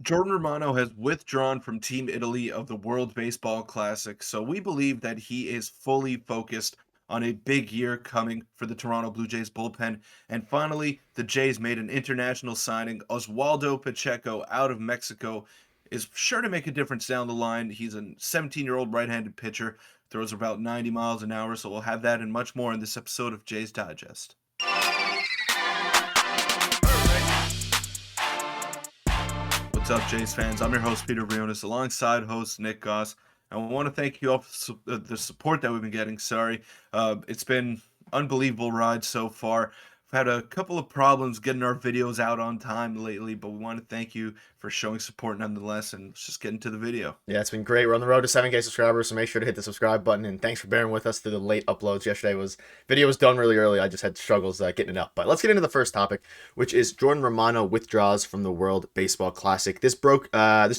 Jordan Romano has withdrawn from Team Italy of the World Baseball Classic, so we believe that he is fully focused on a big year coming for the Toronto Blue Jays bullpen. And finally, the Jays made an international signing. Oswaldo Pacheco out of Mexico is sure to make a difference down the line. He's a 17-year-old right-handed pitcher, throws about 90 miles an hour, so we'll have that and much more in this episode of Jays Digest. What's up, Jays fans? I'm your host, Peter Vryonis, alongside host Nick Gosse. I want to thank you all for the support that we've been getting. It's been unbelievable ride so far. We've had a couple of problems getting our videos out on time lately, but we want to thank you for showing support nonetheless, and let's just get into the video. Yeah, it's been great. We're on the road to 7K subscribers, so make sure to hit the subscribe button. And thanks for bearing with us through the late uploads. Video was done really early. I just had struggles getting it up. But let's get into the first topic, which is Jordan Romano withdraws from the World Baseball Classic. This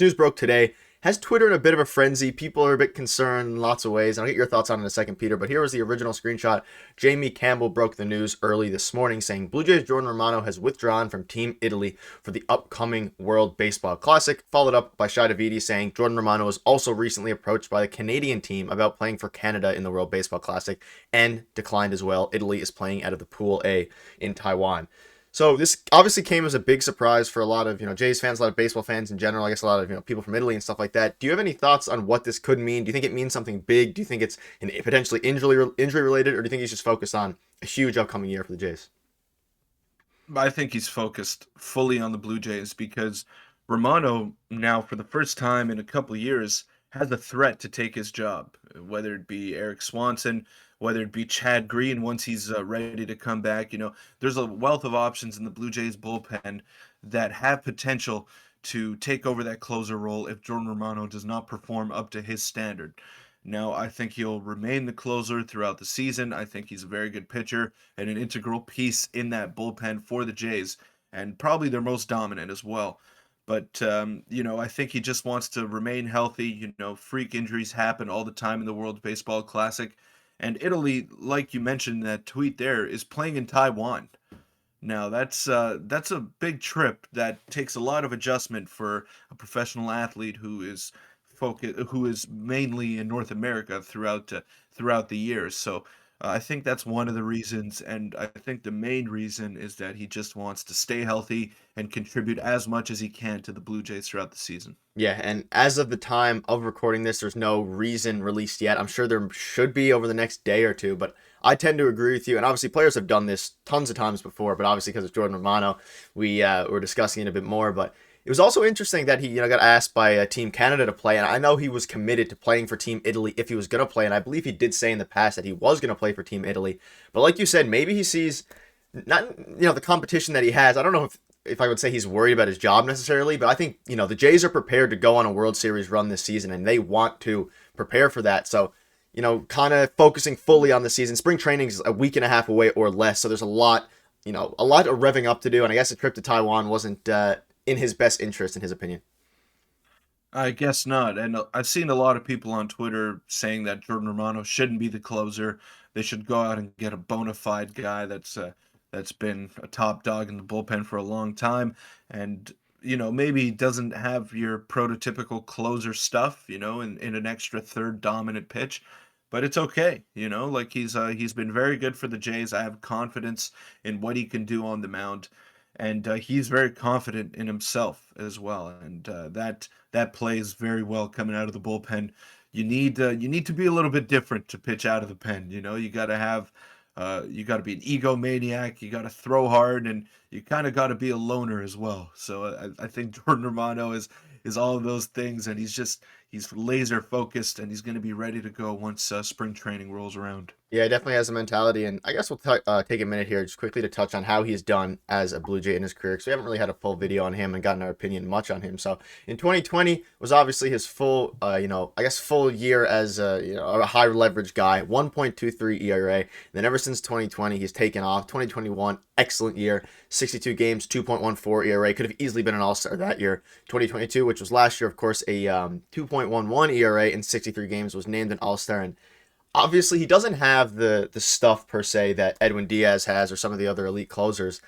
news broke today. Has Twitter in a bit of a frenzy. People are a bit concerned in lots of ways. I'll get your thoughts on it in a second, Peter. But here was the original screenshot. Jamie Campbell broke the news early this morning saying Blue Jays Jordan Romano has withdrawn from Team Italy for the upcoming World Baseball Classic, followed up by Shai Davidi saying Jordan Romano was also recently approached by the Canadian team about playing for Canada in the World Baseball Classic and declined as well. Italy is playing out of the Pool A in Taiwan. So this obviously came as a big surprise for a lot of, Jays fans, a lot of baseball fans in general, I guess a lot of, people from Italy and stuff like that. Do you have any thoughts on what this could mean? Do you think it means something big? Do you think it's potentially injury related, or do you think he's just focused on a huge upcoming year for the Jays? I think he's focused fully on the Blue Jays because Romano now, for the first time in a couple years, has a threat to take his job, whether it be Eric Swanson, whether it be Chad Green once he's ready to come back. There's a wealth of options in the Blue Jays bullpen that have potential to take over that closer role if Jordan Romano does not perform up to his standard. Now, I think he'll remain the closer throughout the season. I think he's a very good pitcher and an integral piece in that bullpen for the Jays, and probably their most dominant as well. But, I think he just wants to remain healthy. Freak injuries happen all the time in the World Baseball Classic. And Italy, like you mentioned in that tweet there, is playing in Taiwan. Now, that's a big trip that takes a lot of adjustment for a professional athlete who is mainly in North America throughout the years. So I think that's one of the reasons, and I think the main reason is that he just wants to stay healthy and contribute as much as he can to the Blue Jays throughout the season. Yeah, and as of the time of recording this, there's no reason released yet. I'm sure there should be over the next day or two, but I tend to agree with you. And obviously, players have done this tons of times before, but obviously, because it's Jordan Romano, we're discussing it a bit more. But it was also interesting that he, got asked by Team Canada to play, and I know he was committed to playing for Team Italy if he was going to play, and I believe he did say in the past that he was going to play for Team Italy. But like you said, maybe he sees not, the competition that he has. I don't know if I would say he's worried about his job necessarily, but I think, the Jays are prepared to go on a World Series run this season, and they want to prepare for that. So, kind of focusing fully on the season. Spring training is a week and a half away or less, so there's a lot of revving up to do, and I guess a trip to Taiwan wasn't in his best interest, in his opinion. I guess not. And I've seen a lot of people on Twitter saying that Jordan Romano shouldn't be the closer. They should go out and get a bona fide guy that's been a top dog in the bullpen for a long time, and maybe doesn't have your prototypical closer stuff, in an extra third dominant pitch. But it's okay, like he's been very good for the Jays. I have confidence in what he can do on the mound, and he's very confident in himself as well, and that plays very well coming out of the bullpen. You need to be a little bit different to pitch out of the pen. You got to be an egomaniac. You got to throw hard, and you kind of got to be a loner as well. So I think Jordan Romano is all of those things, and he's laser focused, and he's going to be ready to go once spring training rolls around. Yeah, he definitely has a mentality, and I guess we'll take a minute here just quickly to touch on how he's done as a Blue Jay in his career, because we haven't really had a full video on him and gotten our opinion much on him. So in 2020 was obviously his full, full year as a high leverage guy, 1.23 ERA. And then ever since 2020, he's taken off. 2021, excellent year, 62 games, 2.14 ERA. Could have easily been an All-Star that year. 2022, which was last year, of course, a 2.11 ERA in 63 games, was named an All-Star. And obviously, he doesn't have the stuff per se that Edwin Diaz has or some of the other elite closers,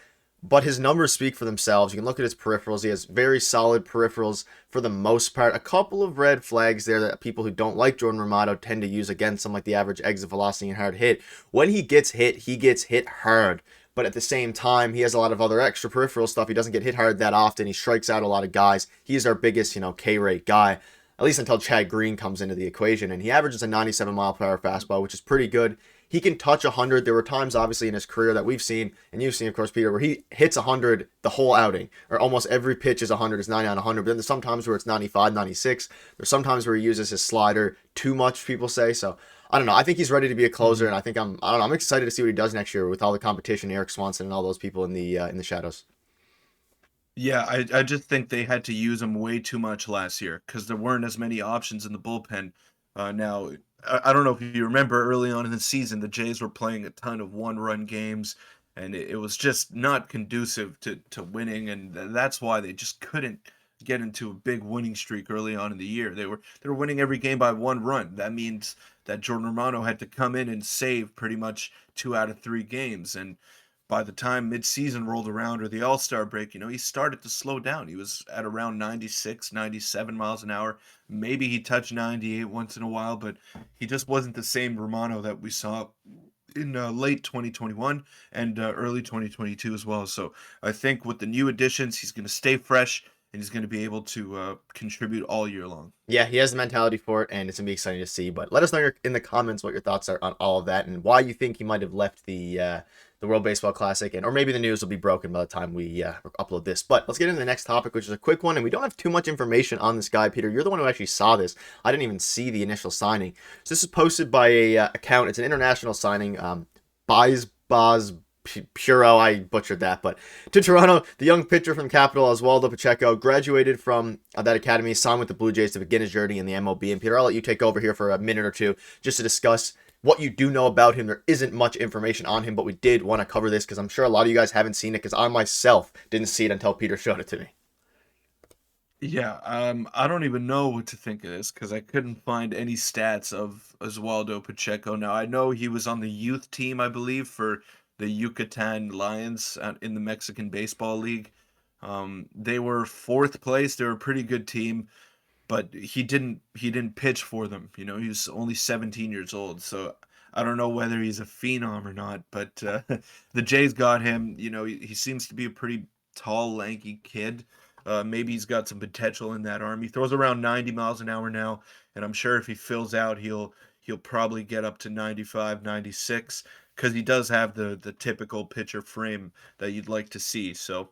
but his numbers speak for themselves. You can look at his peripherals. He has very solid peripherals for the most part. A couple of red flags there that people who don't like Jordan Romano tend to use against him, like the average exit velocity and hard hit. When he gets hit hard. But at the same time, he has a lot of other extra peripheral stuff. He doesn't get hit hard that often. He strikes out a lot of guys. He's our biggest, K rate guy, at least until Chad Green comes into the equation. And he averages a 97 mile per hour fastball, which is pretty good. He can touch 100. There were times, obviously, in his career that we've seen, and you've seen, of course, Peter, where he hits 100 the whole outing, or almost every pitch is 100, is 90 on 100. But then there's sometimes where it's 95, 96. There's sometimes where he uses his slider too much, people say. So I don't know. I think he's ready to be a closer, Mhm. and I don't know. I'm excited to see what he does next year with all the competition, Eric Swanson and all those people in the shadows. Yeah, I just think they had to use him way too much last year because there weren't as many options in the bullpen. Now, I don't know if you remember early on in the season, the Jays were playing a ton of one-run games, and it was just not conducive to winning, and that's why they just couldn't get into a big winning streak early on in the year. They were winning every game by one run. That means that Jordan Romano had to come in and save pretty much 2 out of 3 games, and by the time midseason rolled around or the All-Star break, he started to slow down. He was at around 96, 97 miles an hour. Maybe he touched 98 once in a while, but he just wasn't the same Romano that we saw in late 2021 and early 2022 as well. So I think with the new additions, he's going to stay fresh and he's going to be able to contribute all year long. Yeah, he has the mentality for it, and it's gonna be exciting to see. But let us know in the comments what your thoughts are on all of that and why you think he might have left the World Baseball Classic, and or maybe the news will be broken by the time we upload this. But let's get into the next topic, which is a quick one, and we don't have too much information on this guy. Peter, you're the one who actually saw this. I didn't even see the initial signing. So this is posted by a account. It's an international signing. Buys Boz Puro, I butchered that, but to Toronto, the young pitcher from Capital, Oswaldo Pacheco, graduated from that academy, signed with the Blue Jays to begin his journey in the MLB. And Peter, I'll let you take over here for a minute or two just to discuss what you do know about him. There isn't much information on him, but we did want to cover this because I'm sure a lot of you guys haven't seen it because I myself didn't see it until Peter showed it to me. Yeah, I don't even know what to think of this because I couldn't find any stats of Oswaldo Pacheco. Now, I know he was on the youth team, I believe, for the Yucatan Lions in the Mexican Baseball League. They were fourth place. They were a pretty good team, but he didn't pitch for them. He was only 17 years old, so I don't know whether he's a phenom or not. But the Jays got him. He seems to be a pretty tall, lanky kid. Maybe he's got some potential in that arm. He throws around 90 miles an hour now, and I'm sure if he fills out, he'll probably get up to 95, 96 because he does have the typical pitcher frame that you'd like to see. So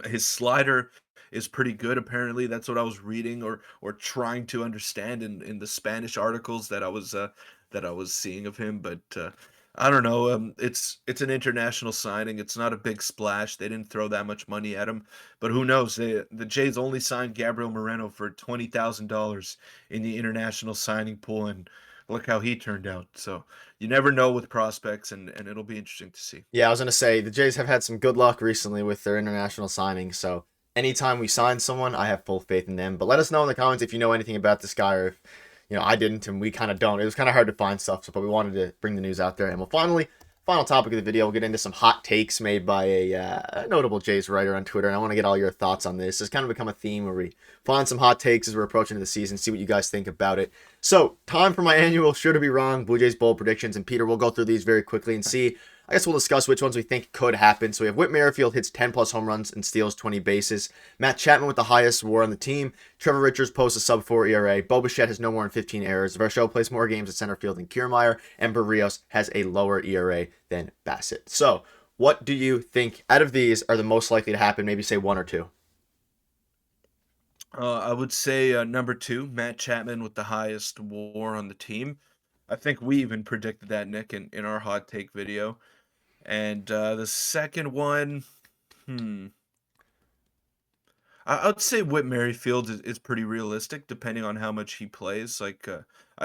his slider is pretty good. Apparently, that's what I was reading or trying to understand in the Spanish articles that I was seeing of him. But I don't know. It's an international signing. It's not a big splash. They didn't throw that much money at him. But who knows? The Jays only signed Gabriel Moreno for $20,000 in the international signing pool, and look how he turned out. So you never know with prospects, and it'll be interesting to see. Yeah, I was gonna say the Jays have had some good luck recently with their international signings. So anytime we sign someone, I have full faith in them. But let us know in the comments if you know anything about this guy, or if I didn't, and we kind of don't. It was kind of hard to find stuff, so but we wanted to bring the news out there. And we'll final topic of the video, we'll get into some hot takes made by a notable Jays writer on Twitter, and I want to get all your thoughts on this. It's kind of become a theme where we find some hot takes as we're approaching the season, see what you guys think about it. So, time for my annual Sure to Be Wrong Blue Jays bold predictions, and Peter, we'll go through these very quickly and see. I guess we'll discuss which ones we think could happen. So we have Whit Merrifield hits 10 plus home runs and steals 20 bases. Matt Chapman with the highest WAR on the team. Trevor Richards posts a sub 4 ERA. Bo Bichette has no more than 15 errors. Varsho plays more games at center field than Kiermaier. And Barrios has a lower ERA than Bassett. So what do you think out of these are the most likely to happen? Maybe say one or two. I would say number two, Matt Chapman with the highest WAR on the team. I think we even predicted that, Nick, in our hot take video. And the second one, hmm, I'd say Whit Merrifield is pretty realistic, depending on how much he plays. Like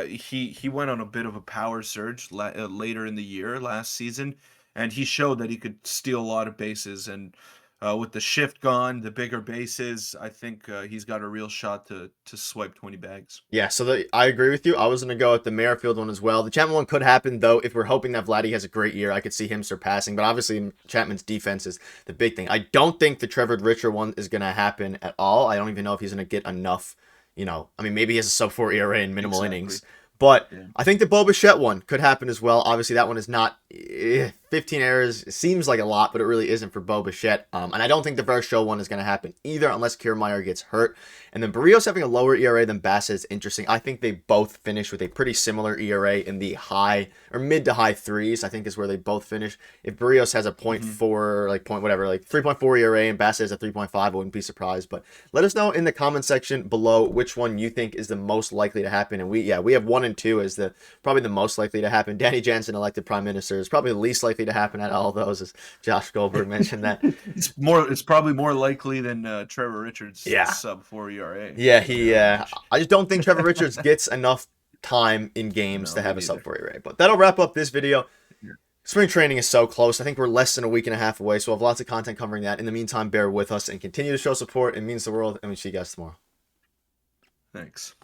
he went on a bit of a power surge later in the year last season, and he showed that he could steal a lot of bases. And With the shift gone, the bigger bases, I think he's got a real shot to swipe 20 bags. Yeah, so I agree with you. I was going to go with the Merrifield one as well. The Chapman one could happen, though. If we're hoping that Vladdy has a great year, I could see him surpassing. But obviously, Chapman's defense is the big thing. I don't think the Trevor Richard one is going to happen at all. I don't even know if he's going to get enough, I mean, maybe he has a sub-4 ERA in minimal Exactly. innings. But Yeah. I think the Bo Bichette one could happen as well. Obviously, that one is not 15 errors. It seems like a lot, but it really isn't for Bo Bichette. And I don't think the Vershow one is going to happen either unless Kiermaier gets hurt. And then Barrios having a lower ERA than Bassett is interesting. I think they both finish with a pretty similar ERA in the high or mid to high threes, I think is where they both finish. If Barrios has a 0.4, like point whatever, like 3.4 ERA and Bassett has a 3.5, I wouldn't be surprised. But let us know in the comment section below which one you think is the most likely to happen. And we have 1 and 2 as probably the most likely to happen. Danny Jansen elected prime minister is probably the least likely to happen at all of those, as Josh Goldberg mentioned that. It's probably more likely than Trevor Richards' Yeah. sub-4 ERA. Yeah, I just don't think Trevor Richards gets enough time in games to have a sub-4 ERA. But that'll wrap up this video. Yeah. Spring training is so close. I think we're less than a week and a half away, so we'll have lots of content covering that. In the meantime, bear with us and continue to show support. It means the world, and we'll see you guys tomorrow. Thanks.